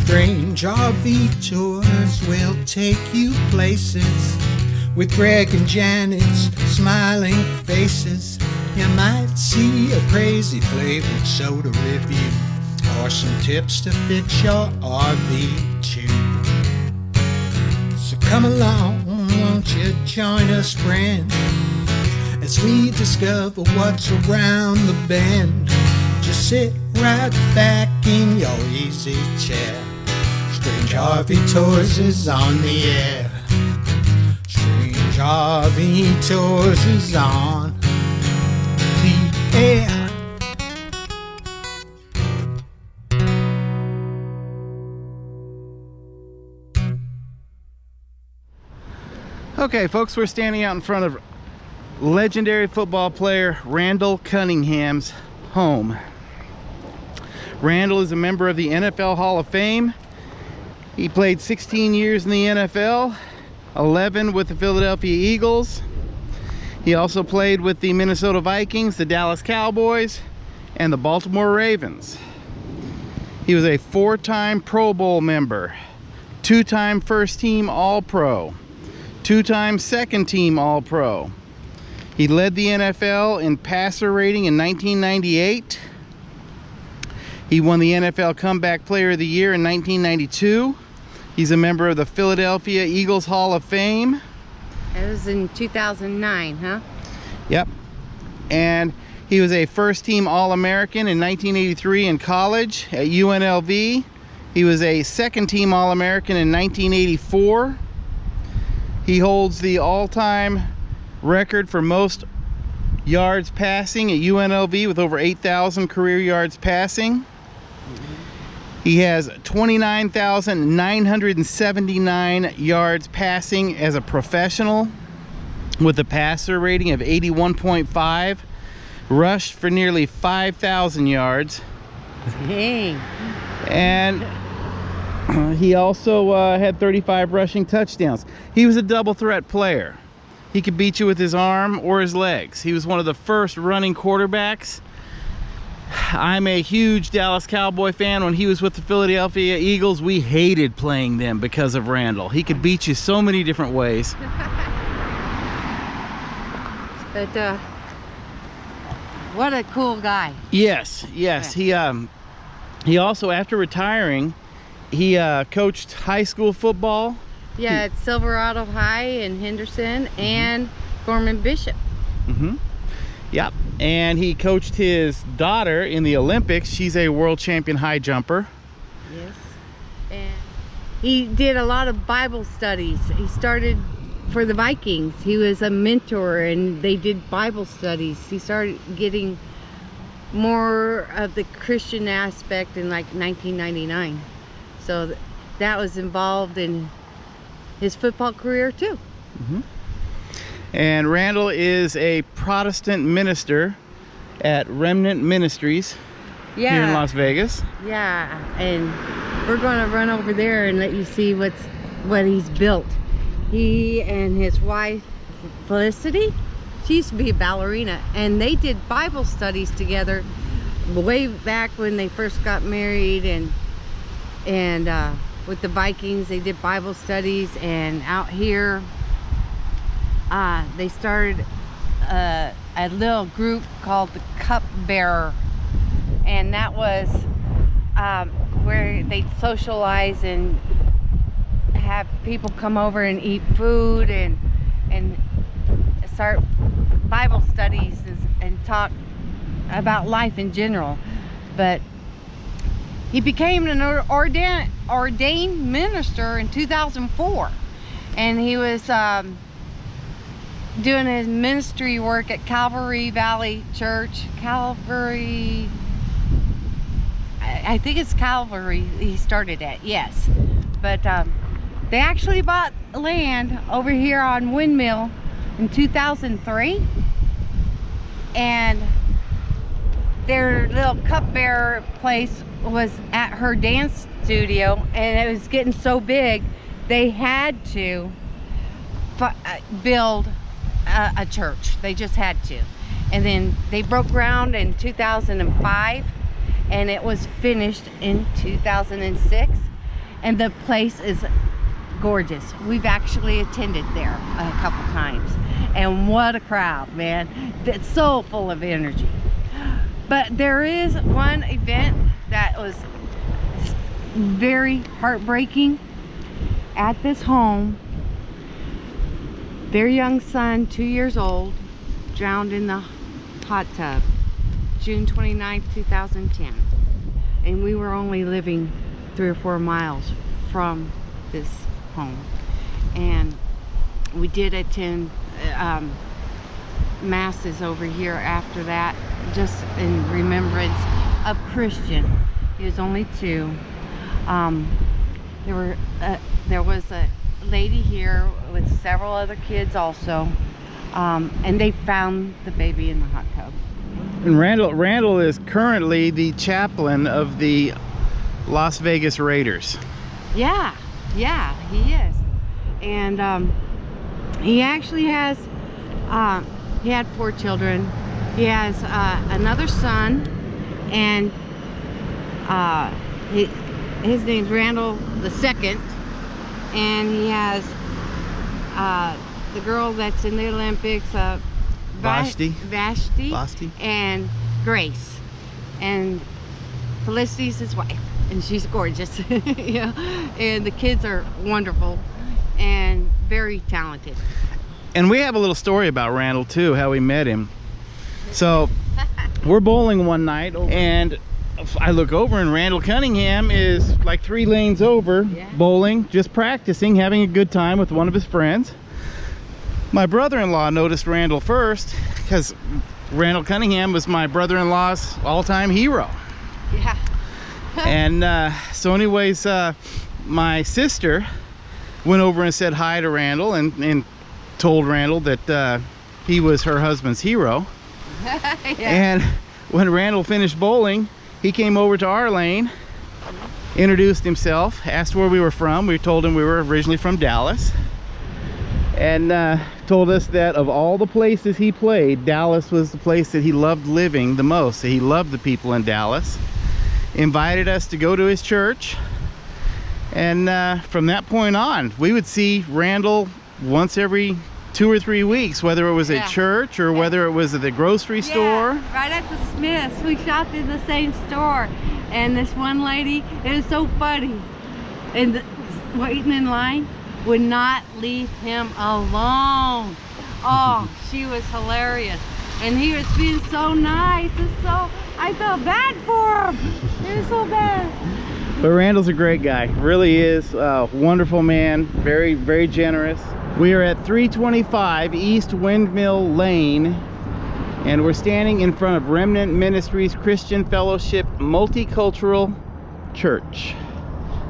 Strange RV tours will take you places with Greg and Janet's smiling faces. You might see a crazy flavored soda review or some tips to fix your RV too. So come along, won't you join us, friend, as we discover what's around the bend. Just sit right back in your easy chair. Strange RV Tours is on the air. Strange RV Tours is on the air. Okay, folks, we're standing out in front of legendary football player Randall Cunningham's home. Randall is a member of the NFL Hall of Fame. He played 16 years in the NFL, 11 with the Philadelphia Eagles. He also played with the Minnesota Vikings, the Dallas Cowboys, and the Baltimore Ravens. He was a 4-time Pro Bowl member, 2-time first team All-Pro, 2-time second team All-Pro. He led the NFL in passer rating in 1998. He won the NFL Comeback Player of the Year in 1992. He's a member of the Philadelphia Eagles Hall of Fame. It was in 2009, huh? Yep. And he was a first-team All-American in 1983 in college at UNLV. He was a second-team All-American in 1984. He holds the all-time record for most yards passing at UNLV with over 8,000 career yards passing. He has 29,979 yards passing as a professional with a passer rating of 81.5. Rushed for nearly 5,000 yards. Dang. And he also had 35 rushing touchdowns. He was a double threat player. He could beat you with his arm or his legs. He was one of the first running quarterbacks. I'm a huge Dallas Cowboy fan. When he was with the Philadelphia Eagles, we hated playing them because of Randall. He could beat you so many different ways. But what a cool guy. Yes, yes. Yeah. He also, after retiring, he coached high school football. Yeah, at Silverado High in Henderson and Gorman Bishop. Yep. And he coached his daughter in the Olympics. She's a world champion high jumper. Yes. And he did a lot of Bible studies. He started for the Vikings. He was a mentor and they did Bible studies. He started getting more of the Christian aspect in like 1999. So that was involved in his football career too. And Randall is a Protestant minister at Remnant Ministries here in Las Vegas. Yeah, and we're going to run over there and let you see what he's built. He and his wife Felicity, she used to be a ballerina, and they did Bible studies together way back when they first got married, and with the Vikings they did Bible studies. And out here they started a little group called the Cup Bearer, and that was where they'd socialize and have people come over and eat food and start Bible studies and talk about life in general. But he became an ordained minister in 2004, and he was doing his ministry work at Calvary Valley Church. I think it's Calvary he started at, yes. But they actually bought land over here on Windmill in 2003, and their little cupbearer place was at her dance studio, and it was getting so big they had to build a church. They just had to. And then they broke ground in 2005, and it was finished in 2006. and the place is gorgeous. We've actually attended there a couple times, and what a crowd, man. It's so full of energy. But there is one event that was very heartbreaking at this home. Their young son, 2 years old, drowned in the hot tub June 29th, 2010, and we were only living 3 or 4 miles from this home. And we did attend masses over here after that, just in remembrance of Christian. He was only 2. There was a lady here with several other kids also, and they found the baby in the hot tub. And Randall is currently the chaplain of the Las Vegas Raiders. Yeah, he is. And he actually has, he had 4 children. He has another son, and his name's Randall the Second, and he has the girl that's in the Olympics, Vashti, and Grace, and Felicity's his wife, and she's gorgeous. Yeah, and the kids are wonderful and very talented. And we have a little story about Randall too, how we met him. So we're bowling one night, and I look over, and Randall Cunningham is like 3 lanes over, bowling, just practicing, having a good time with one of his friends. My brother-in-law noticed Randall first, because Randall Cunningham was my brother-in-law's all-time hero. Yeah. And so anyways, my sister went over and said hi to Randall, and told Randall that he was her husband's hero. Yeah. And when Randall finished bowling, he came over to our lane, introduced himself, asked where we were from. We told him we were originally from Dallas, and told us that of all the places he played, Dallas was the place that he loved living the most. He loved the people in Dallas. Invited us to go to his church, and from that point on, we would see Randall once every 2 or 3 weeks, whether it was at church or whether it was at the grocery store. Right at the Smiths. We shopped in the same store, and this one lady, it was so funny, and waiting in line would not leave him alone. Oh, she was hilarious, and he was being so nice, and so I felt bad for him. It was so bad. But Randall's a great guy, really is a wonderful man, very, very generous. We are at 325 East Windmill Lane, and we're standing in front of Remnant Ministries Christian Fellowship Multicultural Church.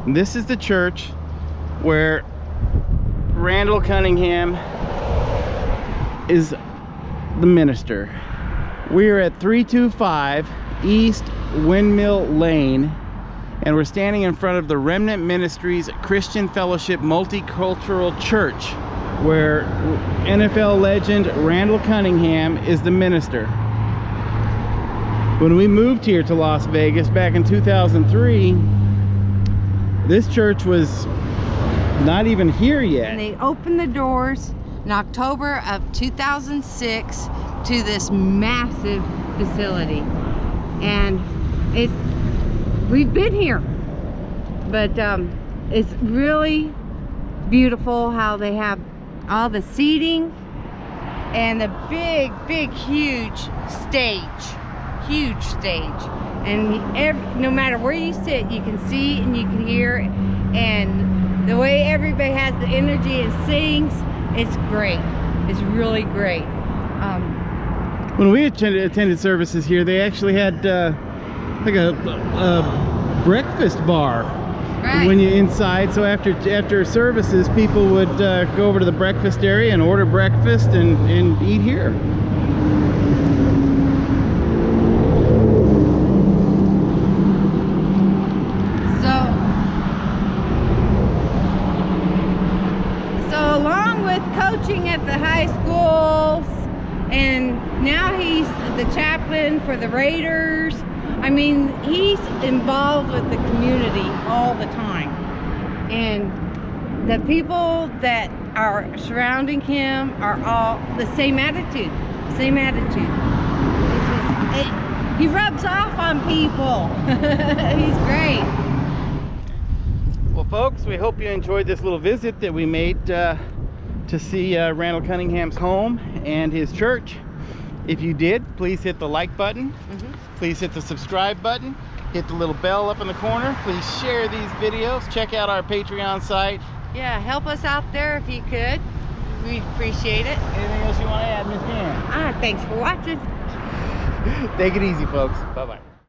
And this is the church where Randall Cunningham is the minister. We are at 325 East Windmill Lane, and we're standing in front of the Remnant Ministries Christian Fellowship Multicultural Church, where NFL legend Randall Cunningham is the minister. When we moved here to Las Vegas back in 2003, this church was not even here yet. And they opened the doors in October of 2006 to this massive facility, and we've been here, but it's really beautiful how they have all the seating and the big huge stage, and no matter where you sit, you can see and you can hear, and the way everybody has the energy and sings, it's great. It's really great. When we attended services here, they actually had like a breakfast bar. Right. When you're inside, so after services, people would go over to the breakfast area and order breakfast and eat here. So along with coaching at the high schools, and now he's the chaplain for the Raiders. I mean, he's involved with the community all the time, And the people that are surrounding him are all the same attitude. Same attitude. He rubs off on people. He's great. Well, folks, we hope you enjoyed this little visit that we made to see Randall Cunningham's home and his church. If you did, please hit the like button. Please hit the subscribe button. Hit the little bell up in the corner. Please share these videos. Check out our Patreon site. Yeah, help us out there if you could. We'd appreciate it. Anything else you want to add, Miss Jan? Thanks for watching. Take it easy, folks. Bye-bye.